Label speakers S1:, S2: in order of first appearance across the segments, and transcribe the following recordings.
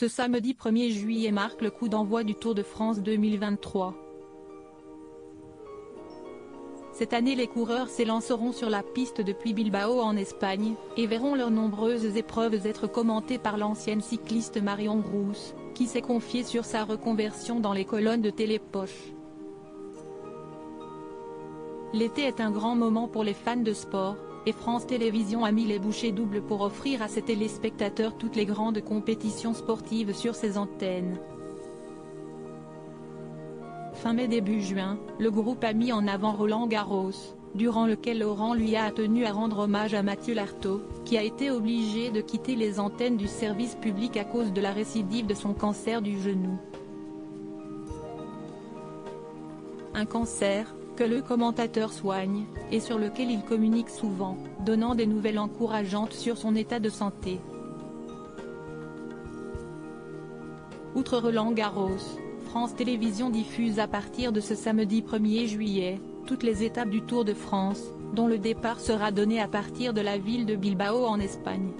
S1: Ce samedi 1er juillet marque le coup d'envoi du Tour de France 2023. Cette année les coureurs s'élanceront sur la piste depuis Bilbao en Espagne, et verront leurs nombreuses épreuves être commentées par l'ancienne cycliste Marion Rousse, qui s'est confiée sur sa reconversion dans les colonnes de Télépoche. L'été est un grand moment pour les fans de sport, et France Télévisions a mis les bouchées doubles pour offrir à ses téléspectateurs toutes les grandes compétitions sportives sur ses antennes. Fin mai début juin, le groupe a mis en avant Roland-Garros, durant lequel Laurent lui a tenu à rendre hommage à Mathieu Lartaud, qui a été obligé de quitter les antennes du service public à cause de la récidive de son cancer du genou. Un cancer que le commentateur soigne, et sur lequel il communique souvent, donnant des nouvelles encourageantes sur son état de santé. Outre Roland-Garros, France Télévisions diffuse à partir de ce samedi 1er juillet, toutes les étapes du Tour de France, dont le départ sera donné à partir de la ville de Bilbao en Espagne.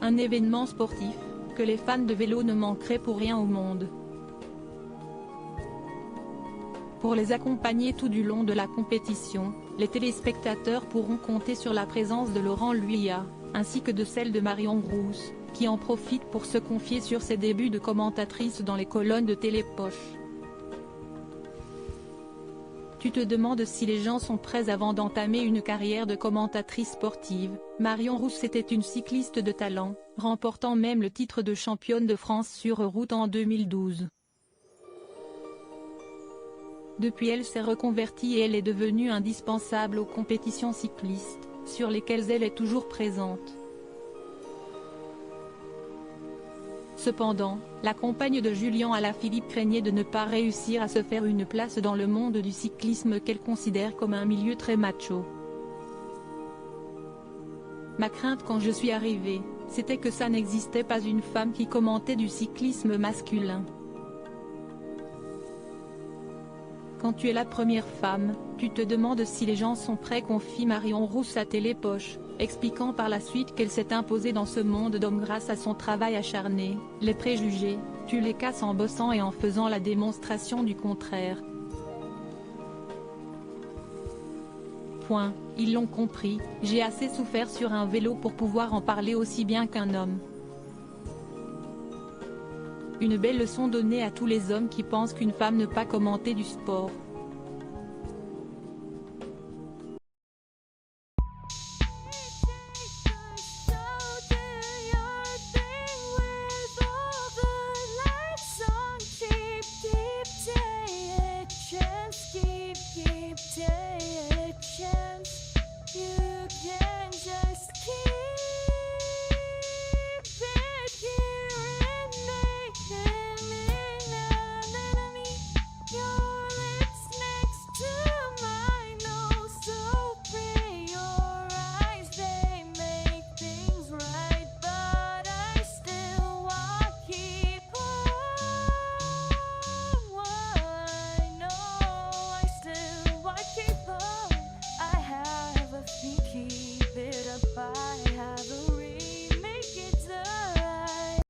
S1: Un événement sportif, que les fans de vélo ne manqueraient pour rien au monde. Pour les accompagner tout du long de la compétition, les téléspectateurs pourront compter sur la présence de Laurent Luyat, ainsi que de celle de Marion Rousse, qui en profite pour se confier sur ses débuts de commentatrice dans les colonnes de Télépoche. Tu te demandes si les gens sont prêts avant d'entamer une carrière de commentatrice sportive. Marion Rousse était une cycliste de talent, remportant même le titre de championne de France sur route en 2012. Depuis elle s'est reconvertie et elle est devenue indispensable aux compétitions cyclistes, sur lesquelles elle est toujours présente. Cependant, la compagne de Julien Alaphilippe craignait de ne pas réussir à se faire une place dans le monde du cyclisme qu'elle considère comme un milieu très macho. Ma crainte quand je suis arrivée, c'était que ça n'existait pas une femme qui commentait du cyclisme masculin. Quand tu es la première femme, tu te demandes si les gens sont prêts, confie Marion Rousse à Télépoche, expliquant par la suite qu'elle s'est imposée dans ce monde d'hommes grâce à son travail acharné. Les préjugés, tu les casses en bossant et en faisant la démonstration du contraire. Point, ils l'ont compris, j'ai assez souffert sur un vélo pour pouvoir en parler aussi bien qu'un homme. Une belle leçon donnée à tous les hommes qui pensent qu'une femme ne peut pas commenter du sport.